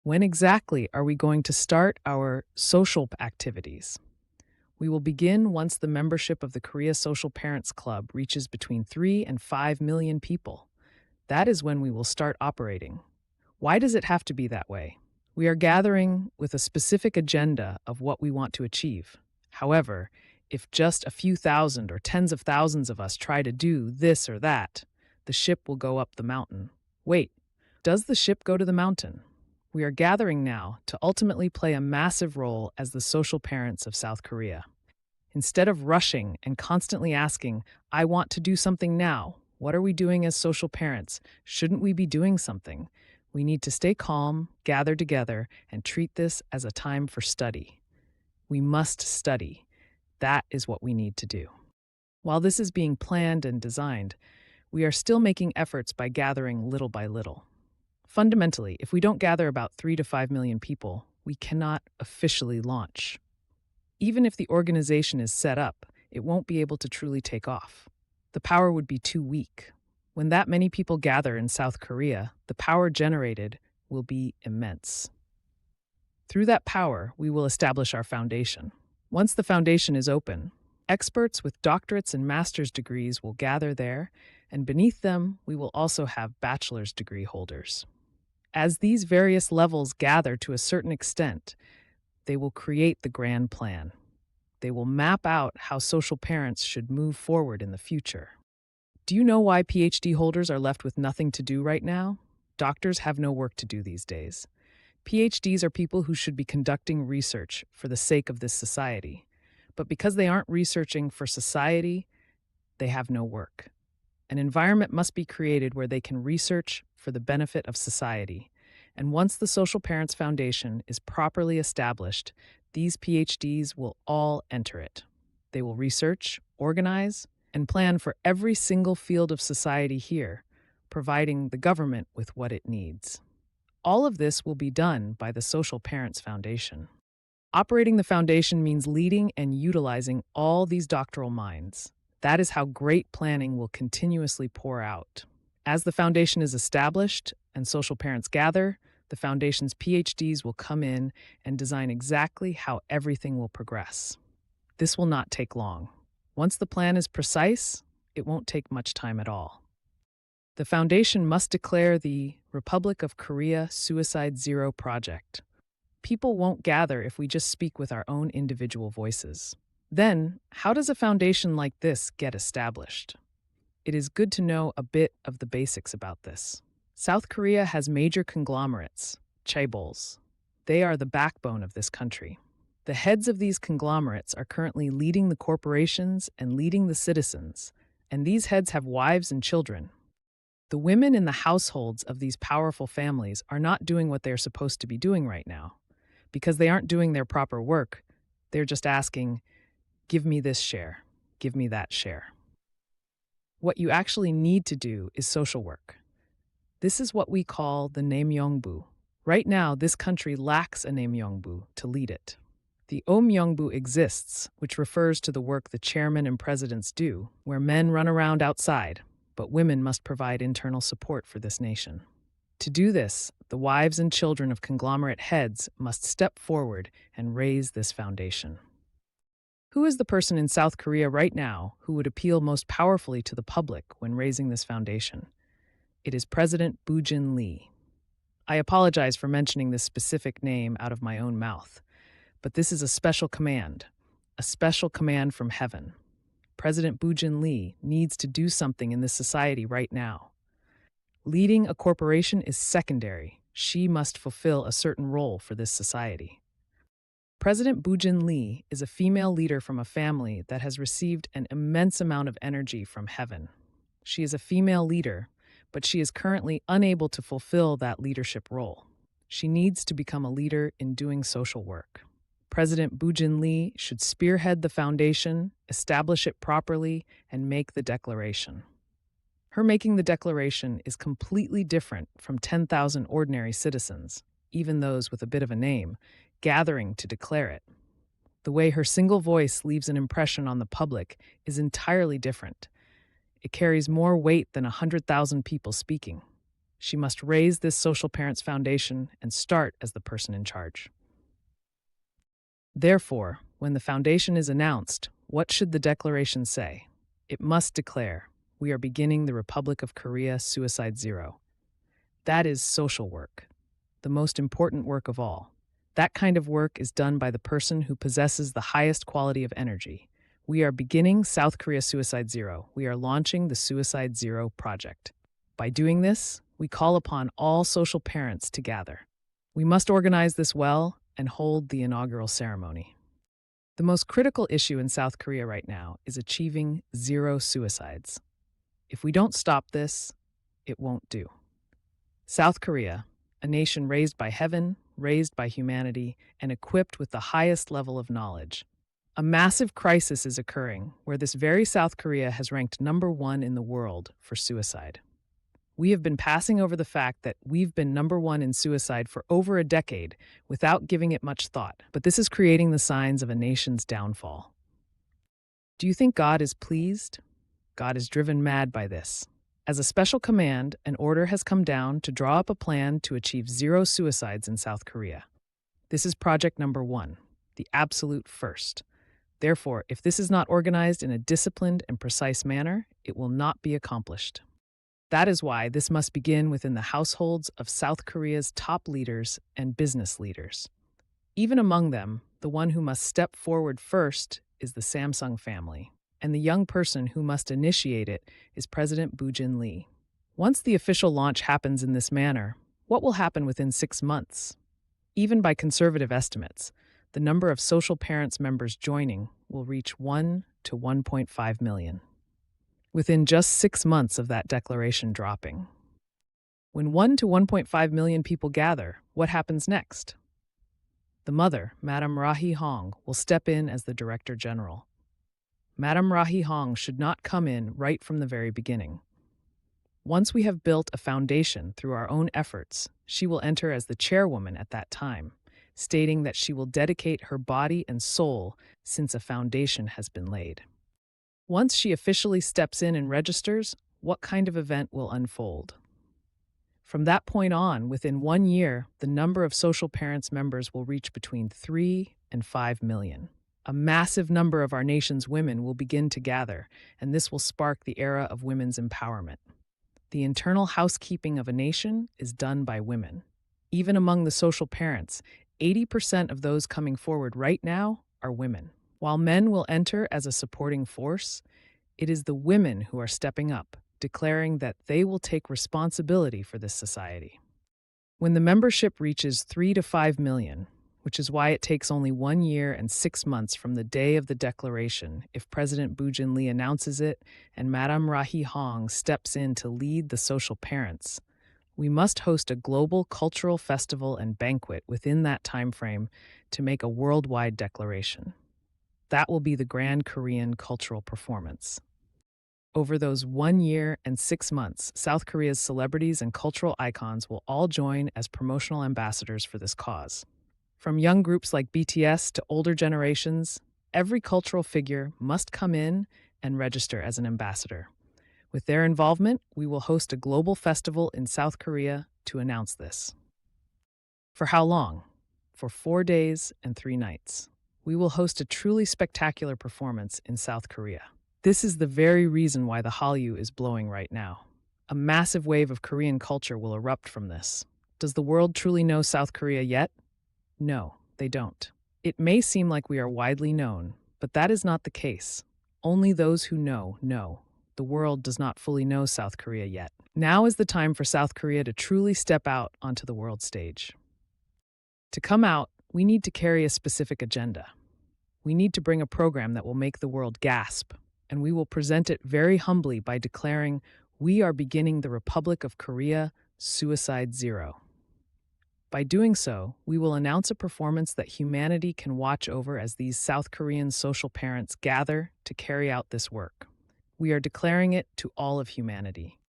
When exactly are we going to start our social activities? We will begin once the membership of the Korea Social Parents Club reaches between 3 and 5 million people. That is when we will start operating. Why does it have to be that way? We are gathering with a specific agenda of what we want to achieve. However, if just a few thousand or tens of thousands of us try to do this or that, the ship will go up the mountain. Wait, does the ship go to the mountain? We are gathering now to ultimately play a massive role as the social parents of South Korea. Instead of rushing and constantly asking, I want to do something now, what are we doing as social parents? Shouldn't we be doing something? We need to stay calm, gather together, and treat this as a time for study. We must study. That is what we need to do. While this is being planned and designed, we are still making efforts by gathering little by little. Fundamentally, if we don't gather about 3 to 5 million people, we cannot officially launch. Even if the organization is set up, it won't be able to truly take off. The power would be too weak. When that many people gather in South Korea, the power generated will be immense. Through that power, we will establish our foundation. Once the foundation is open, experts with doctorates and master's degrees will gather there, and beneath them, we will also have bachelor's degree holders. As these various levels gather to a certain extent, they will create the grand plan. They will map out how social parents should move forward in the future. Do you know why PhD holders are left with nothing to do right now? Doctors have no work to do these days. PhDs are people who should be conducting research for the sake of this society. But because they aren't researching for society, they have no work. An environment must be created where they can research for the benefit of society. And once the Social Parents Foundation is properly established, these PhDs will all enter it. They will research, organize, and plan for every single field of society here, providing the government with what it needs. All of this will be done by the Social Parents Foundation. Operating the foundation means leading and utilizing all these doctoral minds. That is how great planning will continuously pour out. As the foundation is established and social parents gather, the foundation's PhDs will come in and design exactly how everything will progress. This will not take long. Once the plan is precise, it won't take much time at all. The foundation must declare the Republic of Korea Suicide Zero Project. People won't gather if we just speak with our own individual voices. Then, how does a foundation like this get established? It is good to know a bit of the basics about this. South Korea has major conglomerates, chaebols. They are the backbone of this country. The heads of these conglomerates are currently leading the corporations and leading the citizens, and these heads have wives and children. The women in the households of these powerful families are not doing what they're supposed to be doing right now. Because they aren't doing their proper work, they're just asking, give me this share, give me that share. What you actually need to do is social work. This is what we call the Naemyeongbu. Right now, this country lacks a Naemyeongbu to lead it. The Omyeongbu exists, which refers to the work the chairman and presidents do, where men run around outside, but women must provide internal support for this nation. To do this, the wives and children of conglomerate heads must step forward and raise this foundation. Who is the person in South Korea right now who would appeal most powerfully to the public when raising this foundation? It is President Boo Jin-lee. I apologize for mentioning this specific name out of my own mouth, but this is a special command from heaven. President Boo Jin-lee needs to do something in this society right now. Leading a corporation is secondary. She must fulfill a certain role for this society. President Boo Jin-lee is a female leader from a family that has received an immense amount of energy from heaven. She is a female leader, but she is currently unable to fulfill that leadership role. She needs to become a leader in doing social work. President Boo Jin-lee should spearhead the foundation, establish it properly, and make the declaration. Her making the declaration is completely different from 10,000 ordinary citizens, even those with a bit of a name, gathering to declare it. The way her single voice leaves an impression on the public is entirely different. It carries more weight than 100,000 people speaking. She must raise this social parents foundation and start as the person in charge. Therefore, when the foundation is announced, what should the declaration say? It must declare, "We are beginning the Republic of Korea Suicide Zero." That is social work, the most important work of all. That kind of work is done by the person who possesses the highest quality of energy. We are beginning South Korea Suicide Zero. We are launching the Suicide Zero project. By doing this, we call upon all social parents to gather. We must organize this well and hold the inaugural ceremony. The most critical issue in South Korea right now is achieving zero suicides. If we don't stop this, it won't do. South Korea, a nation raised by heaven, raised by humanity, and equipped with the highest level of knowledge. A massive crisis is occurring where this very South Korea has ranked #1 in the world for suicide. We have been passing over the fact that we've been #1 in suicide for over a decade without giving it much thought, but this is creating the signs of a nation's downfall. Do you think God is pleased? God is driven mad by this. As a special command, an order has come down to draw up a plan to achieve zero suicides in South Korea. This is project #1, the absolute first. Therefore, if this is not organized in a disciplined and precise manner, it will not be accomplished. That is why this must begin within the households of South Korea's top leaders and business leaders. Even among them, the one who must step forward first is the Samsung family, and the young person who must initiate it is President Boo Jin-lee. Once the official launch happens in this manner, what will happen within 6 months? Even by conservative estimates, the number of social parents members joining will reach 1 to 1.5 million. Within just 6 months of that declaration dropping. When 1 to 1.5 million people gather, what happens next? The mother, Madame Rahi Hong, will step in as the Director General. Madame Rahi Hong should not come in right from the very beginning. Once we have built a foundation through our own efforts, she will enter as the chairwoman at that time, stating that she will dedicate her body and soul since a foundation has been laid. Once she officially steps in and registers, what kind of event will unfold? From that point on, within 1 year, the number of social parents members will reach between 3 and 5 million. A massive number of our nation's women will begin to gather, and this will spark the era of women's empowerment. The internal housekeeping of a nation is done by women. Even among the social parents, 80% of those coming forward right now are women. While men will enter as a supporting force, it is the women who are stepping up, declaring that they will take responsibility for this society. When the membership reaches 3 to 5 million, which is why it takes only 1 year and 6 months from the day of the declaration if President Boo Jin-lee announces it and Madame Rahi Hong steps in to lead the social parents, we must host a global cultural festival and banquet within that time frame to make a worldwide declaration. That will be the Grand Korean Cultural Performance. Over those 1 year and 6 months, South Korea's celebrities and cultural icons will all join as promotional ambassadors for this cause. From young groups like BTS to older generations, every cultural figure must come in and register as an ambassador. With their involvement, we will host a global festival in South Korea to announce this. For how long? For 4 days and 3 nights. We will host a truly spectacular performance in South Korea. This is the very reason why the Hallyu is blowing right now. A massive wave of Korean culture will erupt from this. Does the world truly know South Korea yet? No, they don't. It may seem like we are widely known, but that is not the case. Only those who know, know. The world does not fully know South Korea yet. Now is the time for South Korea to truly step out onto the world stage. To come out, we need to carry a specific agenda. We need to bring a program that will make the world gasp, and we will present it very humbly by declaring, "We are beginning the Republic of Korea Suicide Zero." By doing so, we will announce a performance that humanity can watch over as these South Korean social parents gather to carry out this work. We are declaring it to all of humanity.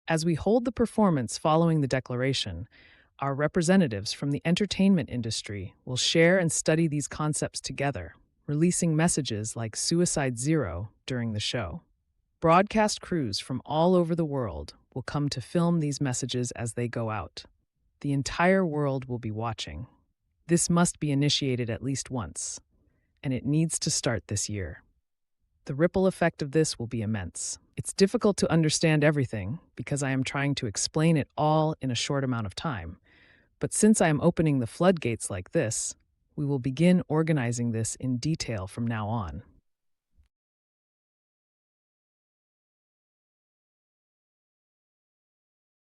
As we hold the performance following the declaration, our representatives from the entertainment industry will share and study these concepts together, releasing messages like Suicide Zero during the show. Broadcast crews from all over the world will come to film these messages as they go out. The entire world will be watching. This must be initiated at least once, and it needs to start this year. The ripple effect of this will be immense. It's difficult to understand everything because I am trying to explain it all in a short amount of time. But since I am opening the floodgates like this, we will begin organizing this in detail from now on.